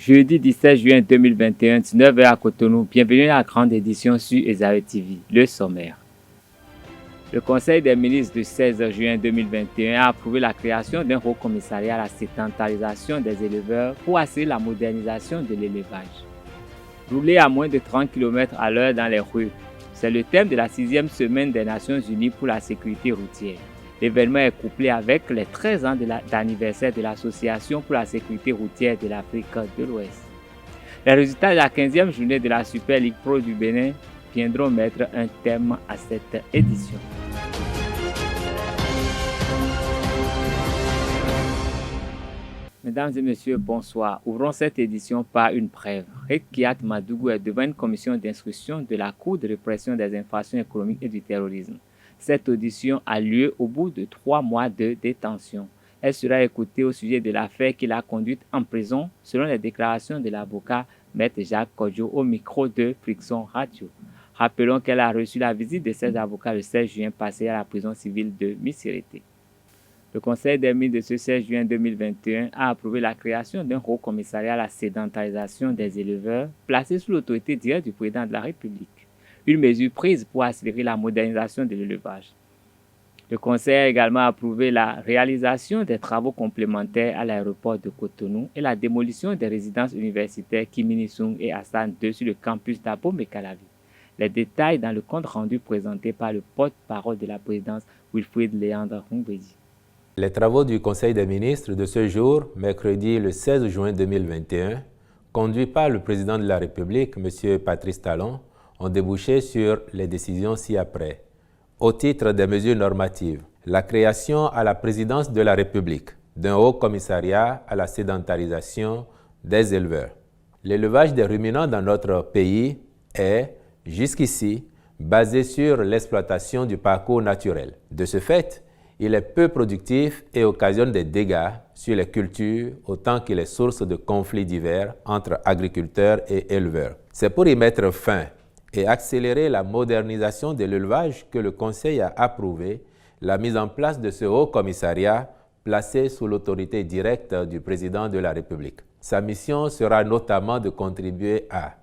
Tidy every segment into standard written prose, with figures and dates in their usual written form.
Jeudi 17 juin 2021, 19h à Cotonou. Bienvenue à la grande édition sur Esaïe TV. Le sommaire. Le Conseil des ministres du 16 juin 2021 a approuvé la création d'un haut commissariat à la sédentarisation des éleveurs pour assurer la modernisation de l'élevage. Rouler à moins de 30 km à l'heure dans les rues, c'est le thème de la 6e semaine des Nations Unies pour la sécurité routière. L'événement est couplé avec les 13 ans d'anniversaire de l'Association pour la sécurité routière de l'Afrique de l'Ouest. Les résultats de la 15e journée de la Super League Pro du Bénin viendront mettre un terme à cette édition. Mesdames et messieurs, bonsoir. Ouvrons cette édition par une brève. Rekiat Madougou est devant une commission d'instruction de la Cour de répression des infractions économiques et du terrorisme. Cette audition a lieu au bout de 3 mois de détention. Elle sera écoutée au sujet de l'affaire qui l'a conduite en prison, selon les déclarations de l'avocat Maître Jacques Kodjo au micro de Friction Radio. Rappelons qu'elle a reçu la visite de ses avocats le 16 juin passé à la prison civile de Missirité. Le Conseil des ministres de ce 16 juin 2021 a approuvé la création d'un haut commissariat à la sédentarisation des éleveurs, placé sous l'autorité directe du président de la République. Une mesure prise pour accélérer la modernisation de l'élevage. Le Conseil a également approuvé la réalisation des travaux complémentaires à l'aéroport de Cotonou et la démolition des résidences universitaires Kiminisung et Hassan II sur le campus d'Abomey-Calavi. Les détails dans le compte rendu présenté par le porte-parole de la présidence Wilfried Léandre Humbedi. Les travaux du Conseil des ministres de ce jour, mercredi le 16 juin 2021, conduits par le président de la République, M. Patrice Talon, ont débouché sur les décisions ci-après. Au titre des mesures normatives, la création à la présidence de la République d'un haut commissariat à la sédentarisation des éleveurs. L'élevage des ruminants dans notre pays est, jusqu'ici, basé sur l'exploitation du parcours naturel. De ce fait, il est peu productif et occasionne des dégâts sur les cultures autant qu'il est source de conflits divers entre agriculteurs et éleveurs. C'est pour y mettre fin et accélérer la modernisation de l'élevage que le Conseil a approuvé la mise en place de ce haut commissariat placé sous l'autorité directe du président de la République. Sa mission sera notamment de contribuer à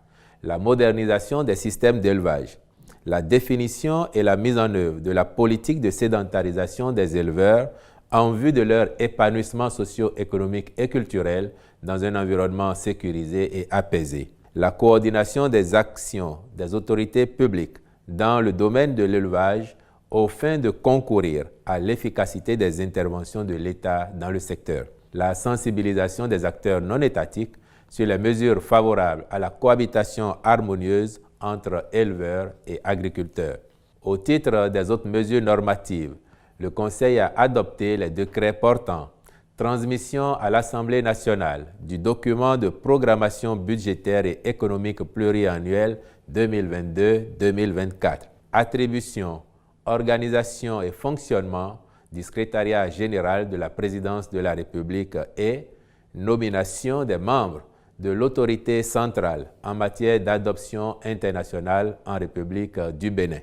la modernisation des systèmes d'élevage, la définition et la mise en œuvre de la politique de sédentarisation des éleveurs en vue de leur épanouissement socio-économique et culturel dans un environnement sécurisé et apaisé. La coordination des actions des autorités publiques dans le domaine de l'élevage aux fins de concourir à l'efficacité des interventions de l'État dans le secteur. La sensibilisation des acteurs non étatiques sur les mesures favorables à la cohabitation harmonieuse entre éleveurs et agriculteurs. Au titre des autres mesures normatives, le Conseil a adopté les décrets portant transmission à l'Assemblée nationale du document de programmation budgétaire et économique pluriannuel 2022-2024, attribution, organisation et fonctionnement du secrétariat général de la présidence de la République et nomination des membres de l'autorité centrale en matière d'adoption internationale en République du Bénin.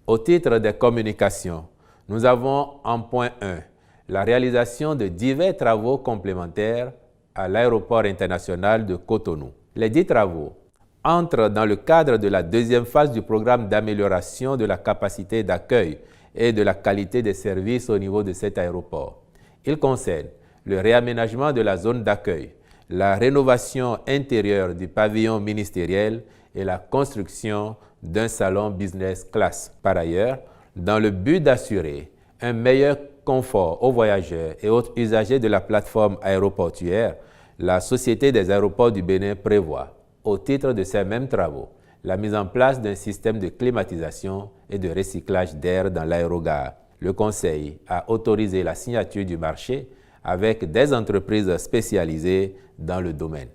Au titre des communications, nous avons en point 1 la réalisation de divers travaux complémentaires à l'aéroport international de Cotonou. Les 10 travaux entrent dans le cadre de la deuxième phase du programme d'amélioration de la capacité d'accueil et de la qualité des services au niveau de cet aéroport. Ils concernent le réaménagement de la zone d'accueil, la rénovation intérieure du pavillon ministériel et la construction d'un salon business class. Par ailleurs, dans le but d'assurer un meilleur confort aux voyageurs et autres usagers de la plateforme aéroportuaire, la Société des aéroports du Bénin prévoit, au titre de ces mêmes travaux, la mise en place d'un système de climatisation et de recyclage d'air dans l'aérogare. Le Conseil a autorisé la signature du marché avec des entreprises spécialisées dans le domaine.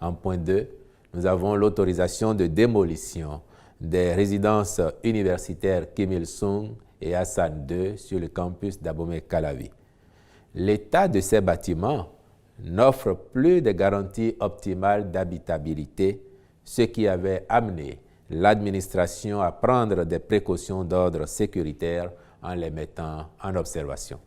En point 2, nous avons l'autorisation de démolition des résidences universitaires Kim Il-sung et Hassan II sur le campus d'Abomey-Calavi. L'état de ces bâtiments n'offre plus de garanties optimales d'habitabilité, ce qui avait amené l'administration à prendre des précautions d'ordre sécuritaire en les mettant en observation.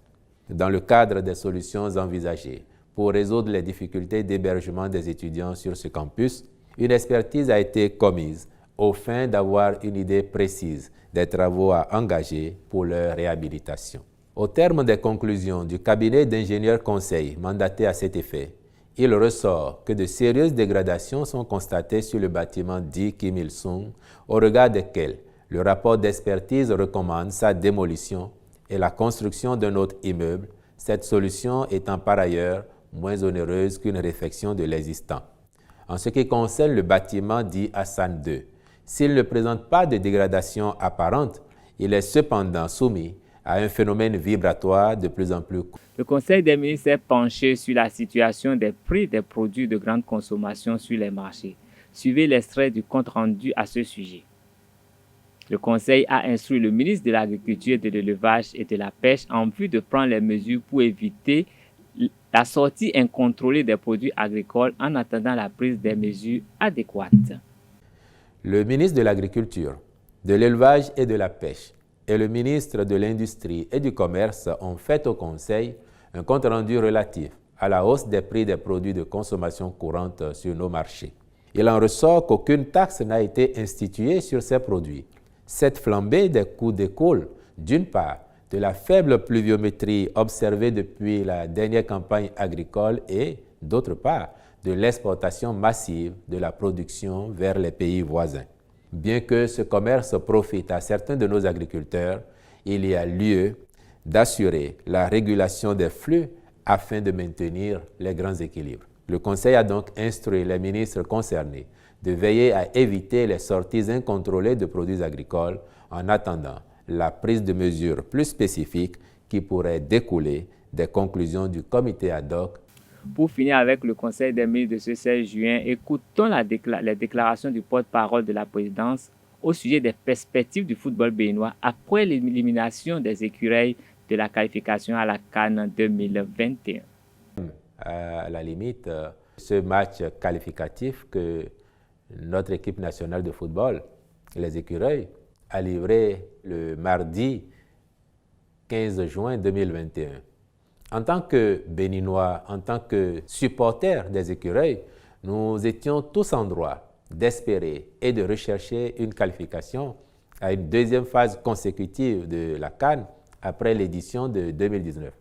Dans le cadre des solutions envisagées pour résoudre les difficultés d'hébergement des étudiants sur ce campus, une expertise a été commise aux fins d'avoir une idée précise des travaux à engager pour leur réhabilitation. Au terme des conclusions du cabinet d'ingénieurs conseil mandaté à cet effet, il ressort que de sérieuses dégradations sont constatées sur le bâtiment dit Kim Il-sung, au regard desquelles le rapport d'expertise recommande sa démolition et la construction d'un autre immeuble, cette solution étant par ailleurs moins onéreuse qu'une réfection de l'existant. En ce qui concerne le bâtiment dit Hassan II, s'il ne présente pas de dégradation apparente, il est cependant soumis à un phénomène vibratoire de plus en plus court. Le Conseil des ministres s'est penché sur la situation des prix des produits de grande consommation sur les marchés. Suivez l'extrait du compte-rendu à ce sujet. Le Conseil a instruit le ministre de l'Agriculture, de l'Élevage et de la Pêche en vue de prendre les mesures pour éviter la sortie incontrôlée des produits agricoles en attendant la prise des mesures adéquates. Le ministre de l'Agriculture, de l'Élevage et de la Pêche et le ministre de l'Industrie et du Commerce ont fait au Conseil un compte-rendu relatif à la hausse des prix des produits de consommation courante sur nos marchés. Il en ressort qu'aucune taxe n'a été instituée sur ces produits. Cette flambée des coûts découle, d'une part, de la faible pluviométrie observée depuis la dernière campagne agricole et, d'autre part, de l'exportation massive de la production vers les pays voisins. Bien que ce commerce profite à certains de nos agriculteurs, il y a lieu d'assurer la régulation des flux afin de maintenir les grands équilibres. Le Conseil a donc instruit les ministres concernés de veiller à éviter les sorties incontrôlées de produits agricoles en attendant la prise de mesures plus spécifiques qui pourraient découler des conclusions du comité ad hoc. Pour finir avec le Conseil des ministres de ce 16 juin, écoutons les déclarations du porte-parole de la présidence au sujet des perspectives du football béninois après l'élimination des écureuils de la qualification à la CAN 2021. À la limite, ce match qualificatif que notre équipe nationale de football, les écureuils, a livré le mardi 15 juin 2021. En tant que Béninois, en tant que supporters des écureuils, nous étions tous en droit d'espérer et de rechercher une qualification à une deuxième phase consécutive de la CAN après l'édition de 2019.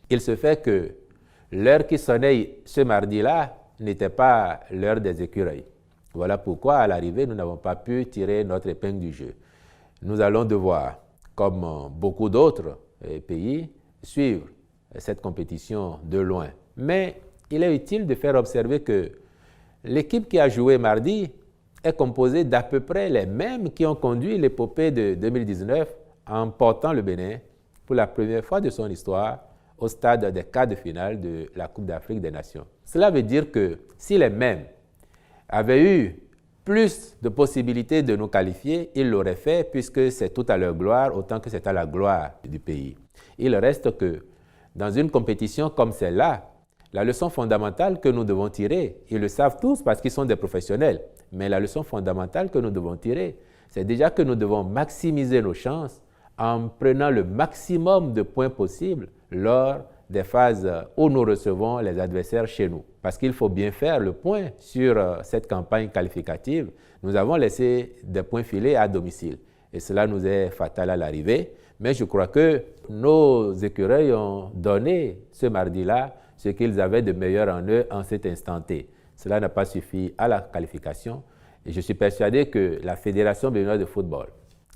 Il se fait que l'heure qui sonnait ce mardi-là n'était pas l'heure des écureuils. Voilà pourquoi, à l'arrivée, nous n'avons pas pu tirer notre épingle du jeu. Nous allons devoir, comme beaucoup d'autres pays, suivre cette compétition de loin. Mais il est utile de faire observer que l'équipe qui a joué mardi est composée d'à peu près les mêmes qui ont conduit l'épopée de 2019 en portant le Bénin pour la première fois de son histoire au stade des quarts de finale de la Coupe d'Afrique des Nations. Cela veut dire que si les mêmes avaient eu plus de possibilités de nous qualifier, ils l'auraient fait puisque c'est tout à leur gloire autant que c'est à la gloire du pays. Il reste que dans une compétition comme celle-là, la leçon fondamentale que nous devons tirer, ils le savent tous parce qu'ils sont des professionnels, mais la leçon fondamentale que nous devons tirer, c'est déjà que nous devons maximiser nos chances en prenant le maximum de points possibles lors des phases où nous recevons les adversaires chez nous. Parce qu'il faut bien faire le point sur cette campagne qualificative. Nous avons laissé des points filés à domicile et cela nous est fatal à l'arrivée. Mais je crois que nos écureuils ont donné ce mardi-là ce qu'ils avaient de meilleur en eux en cet instant T. Cela n'a pas suffi à la qualification et je suis persuadé que la Fédération béninoise de football,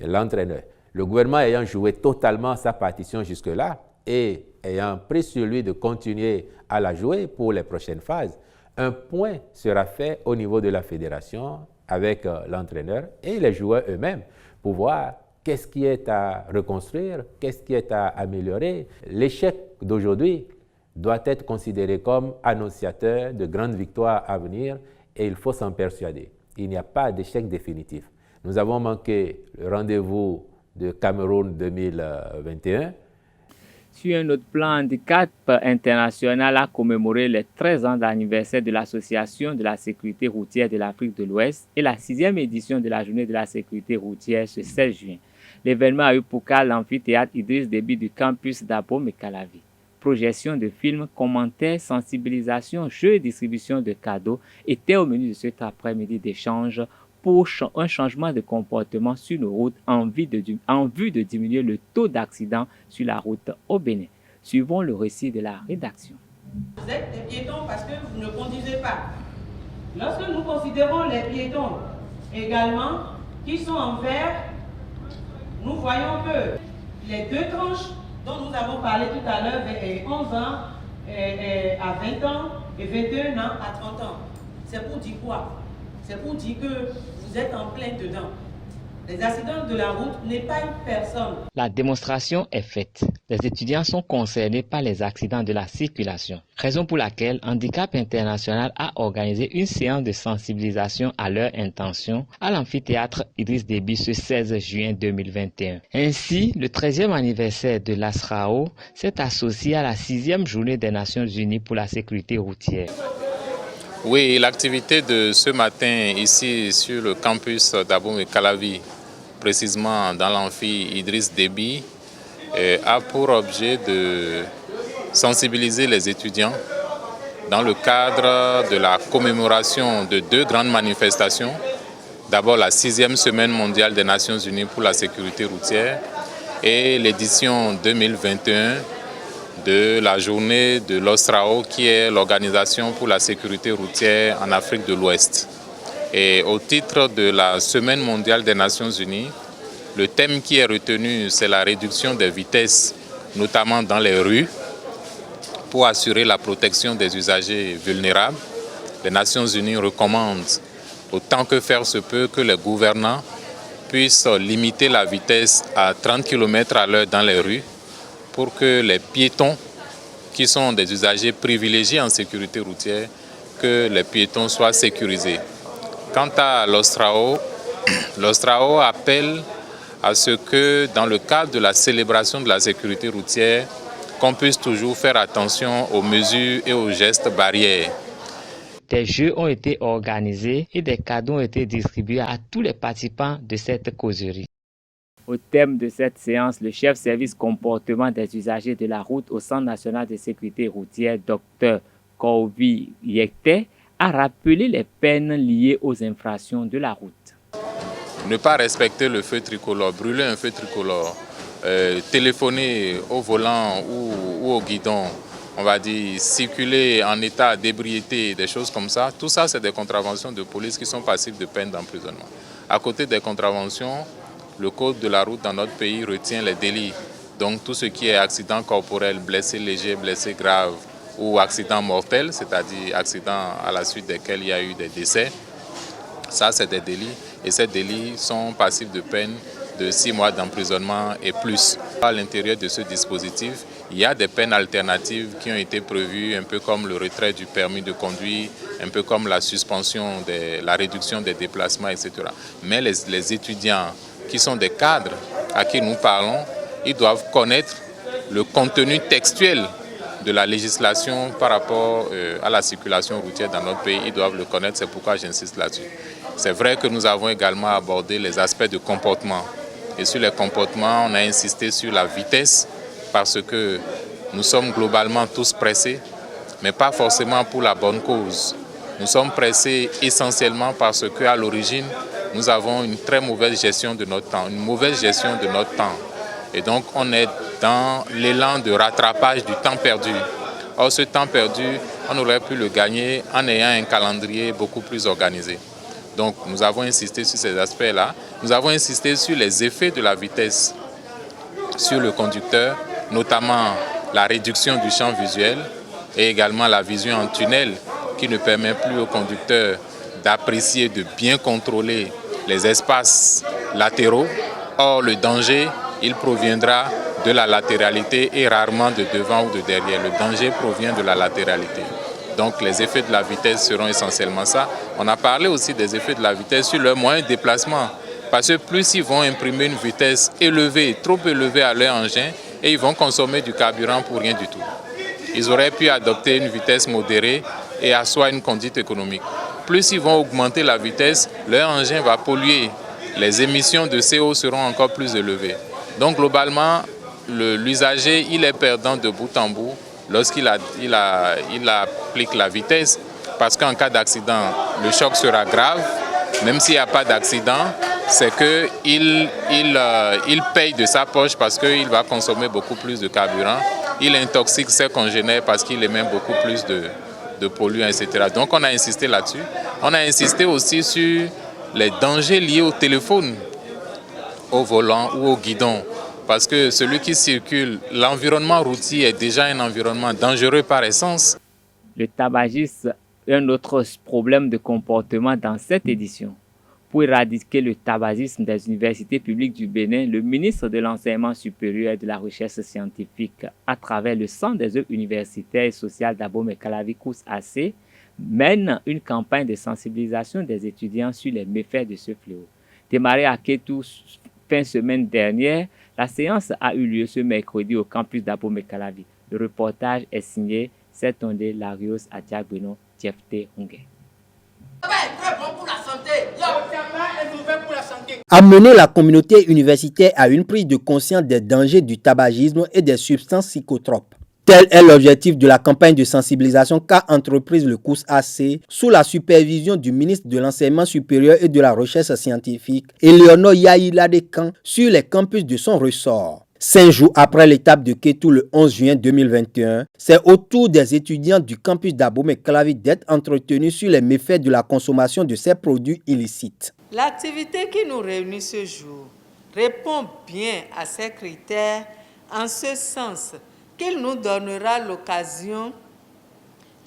l'entraîneur, le gouvernement ayant joué totalement sa partition jusque-là et ayant pris sur lui de continuer à la jouer pour les prochaines phases, un point sera fait au niveau de la fédération avec l'entraîneur et les joueurs eux-mêmes pour voir qu'est-ce qui est à reconstruire, qu'est-ce qui est à améliorer. L'échec d'aujourd'hui doit être considéré comme annonciateur de grandes victoires à venir et il faut s'en persuader. Il n'y a pas d'échec définitif. Nous avons manqué le rendez-vous de Cameroun 2021. Sur un autre plan, Handicap International a commémoré les 13 ans d'anniversaire de l'Association de la sécurité routière de l'Afrique de l'Ouest et la 6e édition de la Journée de la sécurité routière ce 16 juin. L'événement a eu pour cas l'amphithéâtre Idriss Déby du campus d'Abomey-Calavi. projection de films, commentaires, sensibilisation, jeux et distribution de cadeaux étaient au menu de cet après-midi d'échange pour un changement de comportement sur nos routes en vue de diminuer le taux d'accidents sur la route au Bénin. Suivons le récit de la rédaction. Vous êtes des piétons parce que vous ne conduisez pas. Lorsque nous considérons les piétons également qui sont en vert, nous voyons que les deux tranches dont nous avons parlé tout à l'heure, 11 ans à 20 ans et 21 ans à 30 ans, c'est pour dire quoi? C'est pour dire que vous êtes en plein dedans. Les accidents de la route n'est pas une personne. La démonstration est faite. Les étudiants sont concernés par les accidents de la circulation. Raison pour laquelle Handicap International a organisé une séance de sensibilisation à leur intention à l'amphithéâtre Idriss Déby ce 16 juin 2021. Ainsi, le 13e anniversaire de l'ASRAO s'est associé à la 6e journée des Nations Unies pour la sécurité routière. Oui, l'activité de ce matin ici sur le campus d'Aboum et Calavi, précisément dans l'amphi Idriss Déby, a pour objet de sensibiliser les étudiants dans le cadre de la commémoration de deux grandes manifestations. D'abord la 6e semaine mondiale des Nations Unies pour la sécurité routière et l'édition 2021 de la journée de l'OSRAO, qui est l'Organisation pour la sécurité routière en Afrique de l'Ouest. Et au titre de la Semaine mondiale des Nations Unies, le thème qui est retenu, c'est la réduction des vitesses, notamment dans les rues, pour assurer la protection des usagers vulnérables. Les Nations Unies recommandent, autant que faire se peut, que les gouvernants puissent limiter la vitesse à 30 km/h dans les rues, pour que les piétons, qui sont des usagers privilégiés en sécurité routière, que les piétons soient sécurisés. Quant à l'OSRAO, l'OSRAO appelle à ce que, dans le cadre de la célébration de la sécurité routière, qu'on puisse toujours faire attention aux mesures et aux gestes barrières. Des jeux ont été organisés et des cadeaux ont été distribués à tous les participants de cette causerie. Au terme de cette séance, le chef service comportement des usagers de la route au Centre national de sécurité routière, Dr Kouvi Yekte, a rappelé les peines liées aux infractions de la route. Ne pas respecter le feu tricolore, brûler un feu tricolore, téléphoner au volant ou au guidon, on va dire circuler en état d'ébriété, des choses comme ça, tout ça c'est des contraventions de police qui sont passibles de peine d'emprisonnement. À côté des contraventions, le code de la route dans notre pays retient les délits. Donc tout ce qui est accident corporel, blessé léger, blessé grave ou accident mortel, c'est-à-dire accident à la suite desquels il y a eu des décès, ça c'est des délits. Et ces délits sont passibles de peine de 6 mois d'emprisonnement et plus. À l'intérieur de ce dispositif, il y a des peines alternatives qui ont été prévues, un peu comme le retrait du permis de conduire, un peu comme la suspension, la réduction des déplacements, etc. Mais les étudiants qui sont des cadres à qui nous parlons, ils doivent connaître le contenu textuel de la législation par rapport à la circulation routière dans notre pays. Ils doivent le connaître, c'est pourquoi j'insiste là-dessus. C'est vrai que nous avons également abordé les aspects de comportement. Et sur les comportements, on a insisté sur la vitesse parce que nous sommes globalement tous pressés, mais pas forcément pour la bonne cause. Nous sommes pressés essentiellement parce qu'à l'origine, nous avons une très mauvaise gestion de notre temps, une mauvaise gestion de notre temps. Et donc, on est dans l'élan de rattrapage du temps perdu. Or, ce temps perdu, on aurait pu le gagner en ayant un calendrier beaucoup plus organisé. Donc, nous avons insisté sur ces aspects-là. Nous avons insisté sur les effets de la vitesse sur le conducteur, notamment la réduction du champ visuel et également la vision en tunnel qui ne permet plus au conducteur d'apprécier, de bien contrôler les espaces latéraux. Or, le danger, il proviendra de la latéralité et rarement de devant ou de derrière. Le danger provient de la latéralité. Donc, les effets de la vitesse seront essentiellement ça. On a parlé aussi des effets de la vitesse sur leurs moyens de déplacement. Parce que plus ils vont imprimer une vitesse élevée, trop élevée à leur engin, et ils vont consommer du carburant pour rien du tout. Ils auraient pu adopter une vitesse modérée et asseoir une conduite économique. Plus ils vont augmenter la vitesse, leur engin va polluer. Les émissions de CO seront encore plus élevées. Donc globalement, l'usager, il est perdant de bout en bout lorsqu'il applique la vitesse, parce qu'en cas d'accident, le choc sera grave. Même s'il n'y a pas d'accident, c'est qu'il paye de sa poche parce qu'il va consommer beaucoup plus de carburant. Il intoxique ses congénères parce qu'il émet beaucoup plus de polluants, etc. Donc on a insisté là-dessus. On a insisté aussi sur les dangers liés au téléphone, au volant ou au guidon. Parce que celui qui circule, l'environnement routier est déjà un environnement dangereux par essence. Le tabagisme est un autre problème de comportement dans cette édition. Pour éradiquer le tabagisme des universités publiques du Bénin, le ministre de l'Enseignement supérieur et de la Recherche scientifique, à travers le Centre des œuvres universitaires et sociales d'Abomey-Calavi COUS-AC, mène une campagne de sensibilisation des étudiants sur les méfaits de ce fléau. Démarrée à Kétou fin semaine dernière, la séance a eu lieu ce mercredi au campus d'Abomey-Calavi. Le reportage est signé Sertonde Larios Adjagbenon Tiefte Hongé. Amener la communauté universitaire à une prise de conscience des dangers du tabagisme et des substances psychotropes. Tel est l'objectif de la campagne de sensibilisation qu'a entreprise le COUS-AC sous la supervision du ministre de l'Enseignement supérieur et de la Recherche scientifique, Eleonore Yaïladekan, sur les campus de son ressort. 5 jours après l'étape de Kétou le 11 juin 2021, c'est au tour des étudiants du campus d'Abomey-Calavi d'être entretenus sur les méfaits de la consommation de ces produits illicites. L'activité qui nous réunit ce jour répond bien à ces critères en ce sens qu'il nous donnera l'occasion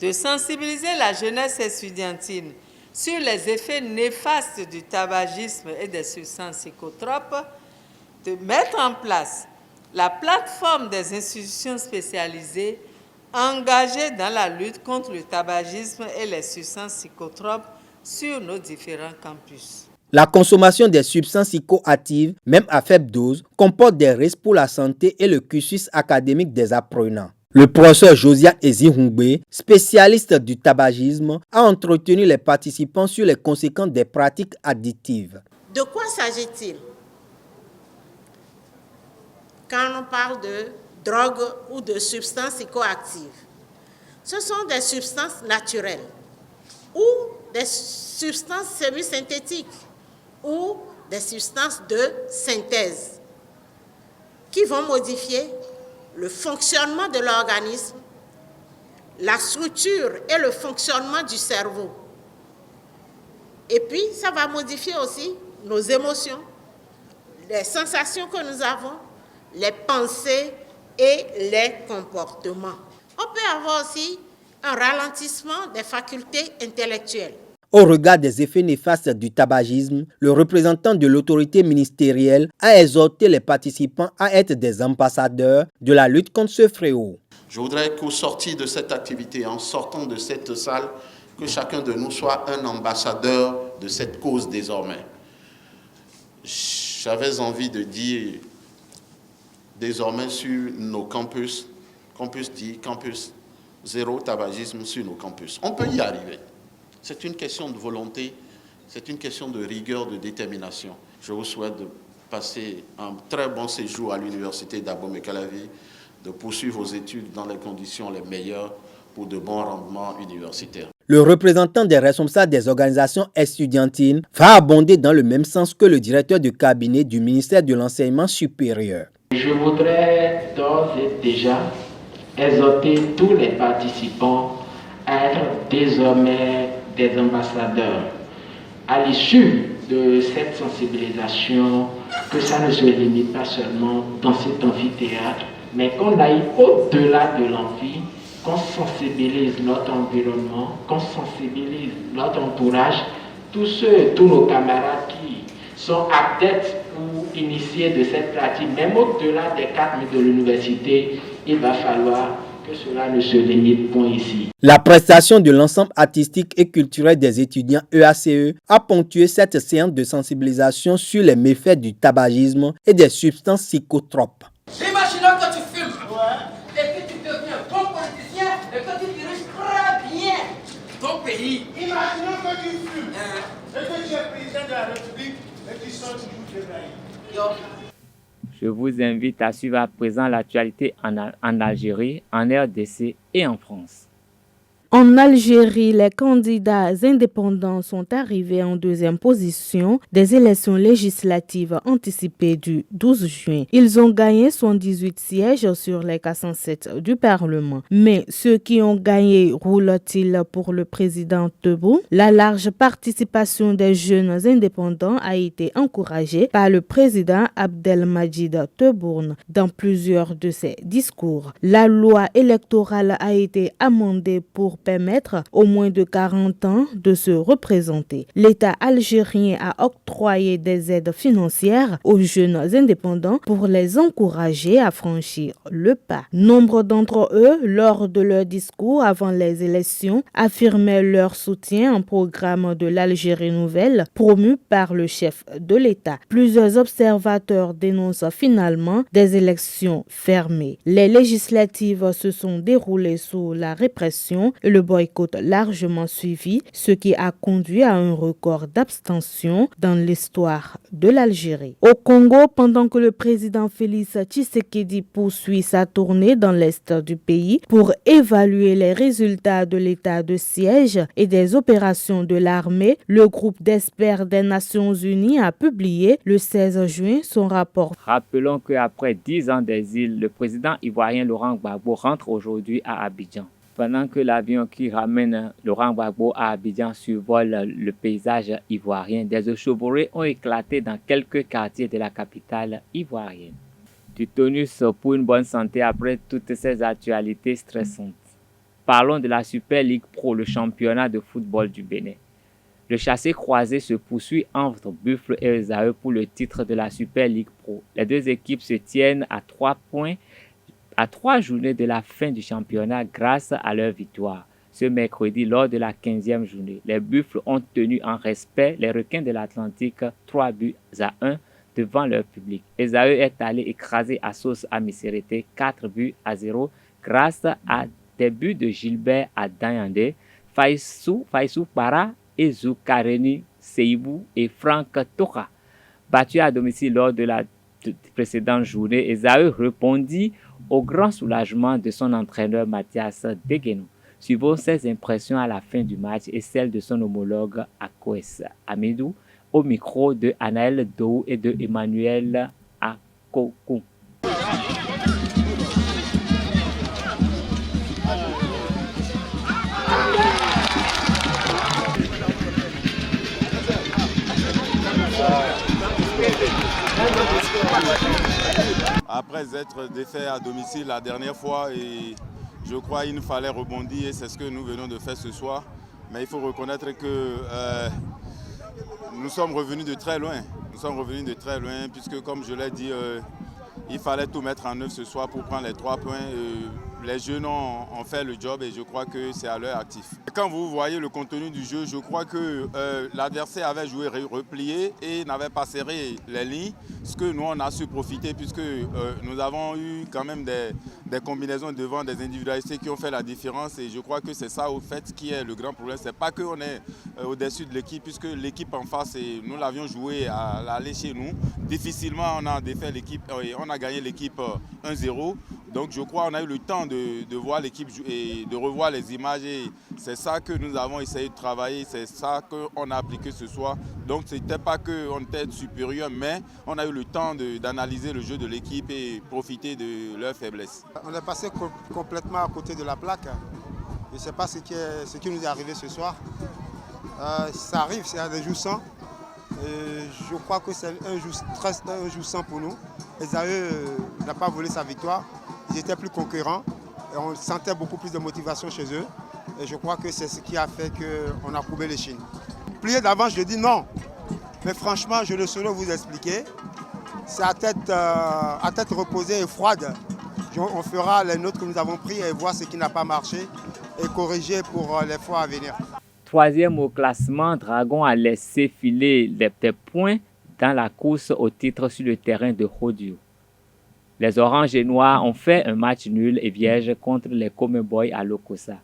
de sensibiliser la jeunesse estudiantine sur les effets néfastes du tabagisme et des substances psychotropes, de mettre en place la plateforme des institutions spécialisées engagées dans la lutte contre le tabagisme et les substances psychotropes sur nos différents campus. La consommation des substances psychoactives, même à faible dose, comporte des risques pour la santé et le cursus académique des apprenants. Le professeur Josiah Ezihungbe, spécialiste du tabagisme, a entretenu les participants sur les conséquences des pratiques additives. De quoi s'agit-il quand on parle de drogue ou de substances psychoactives? Ce sont des substances naturelles ou des substances semi-synthétiques ou des substances de synthèse qui vont modifier le fonctionnement de l'organisme, la structure et le fonctionnement du cerveau. Et puis, ça va modifier aussi nos émotions, les sensations que nous avons, les pensées et les comportements. On peut avoir aussi un ralentissement des facultés intellectuelles. Au regard des effets néfastes du tabagisme, le représentant de l'autorité ministérielle a exhorté les participants à être des ambassadeurs de la lutte contre ce fléau. Je voudrais qu'au sortir de cette activité, en sortant de cette salle, que chacun de nous soit un ambassadeur de cette cause désormais. J'avais envie de dire désormais sur nos campus, campus dit, campus zéro tabagisme sur nos campus. On peut y arriver. C'est une question de volonté, c'est une question de rigueur, de détermination. Je vous souhaite de passer un très bon séjour à l'université d'Abomey-Calavi, de poursuivre vos études dans les conditions les meilleures pour de bons rendements universitaires. Le représentant des responsables des organisations estudiantines va abonder dans le même sens que le directeur de cabinet du ministère de l'Enseignement supérieur. Je voudrais d'ores et déjà exhorter tous les participants à être désormais des ambassadeurs. À l'issue de cette sensibilisation, que ça ne se limite pas seulement dans cet amphithéâtre, mais qu'on aille au-delà de l'amphi, qu'on sensibilise notre environnement, qu'on sensibilise notre entourage, tous nos camarades qui sont adeptes ou initiés de cette pratique, même au-delà des 4 murs de l'université, il va falloir que cela ne se limite point ici. La prestation de l'ensemble artistique et culturel des étudiants EACE a ponctué cette séance de sensibilisation sur les méfaits du tabagisme et des substances psychotropes. Imaginons que tu fumes et que tu deviens bon politicien et que tu diriges très bien ton pays. Imaginons que tu fumes et que tu es président de la République et tu sors toujours de rail. Je vous invite à suivre à présent l'actualité en Algérie, en RDC et en France. En Algérie, les candidats indépendants sont arrivés en deuxième position des élections législatives anticipées du 12 juin. Ils ont gagné 118 sièges sur les 407 du Parlement. Mais ceux qui ont gagné roulent-ils pour le président Tebboune? La large participation des jeunes indépendants a été encouragée par le président Abdelmadjid Tebboune dans plusieurs de ses discours. La loi électorale a été amendée pour permettre aux moins de 40 ans de se représenter. L'État algérien a octroyé des aides financières aux jeunes indépendants pour les encourager à franchir le pas. Nombre d'entre eux, lors de leur discours avant les élections, affirmaient leur soutien au programme de l'Algérie nouvelle promu par le chef de l'État. Plusieurs observateurs dénoncent finalement des élections fermées. Les législatives se sont déroulées sous la répression. Le boycott largement suivi, ce qui a conduit à un record d'abstention dans l'histoire de l'Algérie. Au Congo, pendant que le président Félix Tshisekedi poursuit sa tournée dans l'est du pays pour évaluer les résultats de l'état de siège et des opérations de l'armée, le groupe d'experts des Nations Unies a publié le 16 juin son rapport. Rappelons qu'après 10 ans d'exil, le président ivoirien Laurent Gbagbo rentre aujourd'hui à Abidjan. Pendant que l'avion qui ramène Laurent Gbagbo à Abidjan survole le paysage ivoirien, des échauffourées ont éclaté dans quelques quartiers de la capitale ivoirienne. Du tonus pour une bonne santé après toutes ces actualités stressantes. Parlons de la Super League Pro, le championnat de football du Bénin. Le chassé-croisé se poursuit entre Buffle et Esaü pour le titre de la Super League Pro. Les deux équipes se tiennent à 3 points à 3 journées de la fin du championnat grâce à leur victoire. Ce mercredi, lors de la 15e journée, les Buffles ont tenu en respect les requins de l'Atlantique 3-1 devant leur public. Esaü est allé écraser Assos Amiserete 4-0 grâce à des buts de Gilbert Adayande, Faïsou Para et Zoukareni Seibou et Franck Toka. Battu à domicile lors de la précédente journée, Esaü répondit au grand soulagement de son entraîneur Mathias Degueno. Suivons ses impressions à la fin du match et celles de son homologue Akoes Amidou au micro de Anaël Dou et de Emmanuel Akokou. Après être défait à domicile la dernière fois, et je crois qu'il nous fallait rebondir et c'est ce que nous venons de faire ce soir. Mais il faut reconnaître que nous sommes revenus de très loin. Nous sommes revenus de très loin puisque, comme je l'ai dit, il fallait tout mettre en œuvre ce soir pour prendre les 3 points. Les jeunes ont fait le job et je crois que c'est à leur actif. Quand vous voyez le contenu du jeu, je crois que l'adversaire avait joué replié et n'avait pas serré les lignes. Ce que nous, on a su profiter puisque nous avons eu quand même des combinaisons devant, des individualités qui ont fait la différence. Et je crois que c'est ça au fait qui est le grand problème. Ce n'est pas qu'on est au-dessus de l'équipe puisque l'équipe en face, et nous l'avions joué à l'aller chez nous. Difficilement, on a défait l'équipe et on a gagné l'équipe 1-0. Donc je crois qu'on a eu le temps de voir l'équipe et de revoir les images et c'est ça que nous avons essayé de travailler, c'est ça qu'on a appliqué ce soir. Donc ce n'était pas qu'on était supérieur, mais on a eu le temps d'analyser le jeu de l'équipe et profiter de leurs faiblesses. On est passé complètement à côté de la plaque. Je ne sais pas ce qui nous est arrivé ce soir. Ça arrive, c'est un des jours sans. Je crois que c'est un jour sans pour nous. Esaü n'a pas volé sa victoire. Ils étaient plus concurrents et on sentait beaucoup plus de motivation chez eux. Et je crois que c'est ce qui a fait qu'on a courbé les chines. Plié d'avance, je dis non. Mais franchement, je ne saurais vous expliquer. C'est à tête reposée et froide. On fera les notes que nous avons prises et voir ce qui n'a pas marché et corriger pour les fois à venir. 3e au classement, Dragon a laissé filer des points dans la course au titre sur le terrain de Rodio. Les Oranges et Noirs ont fait un match nul et vierge contre les Comeboy à Lokossa.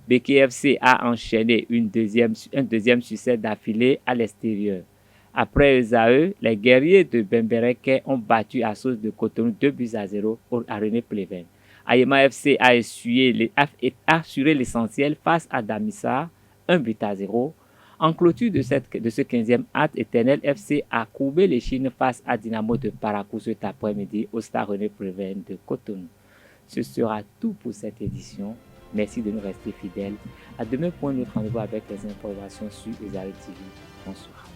BKFC a enchaîné un deuxième succès d'affilée à l'extérieur. Après Esaü, les guerriers de Bembereke ont battu Assos de Cotonou 2-0 à René Pleven. Ayema FC a assuré l'essentiel face à Damissa 1-0. En clôture de ce 15e acte, Éternel FC a courbé les chines face à Dynamo de Parakou cet après-midi au Stade René Pleven de Cotonou. Ce sera tout pour cette édition. Merci de nous rester fidèles. À demain pour un autre rendez-vous avec les informations sur Esaü TV. Bonsoir.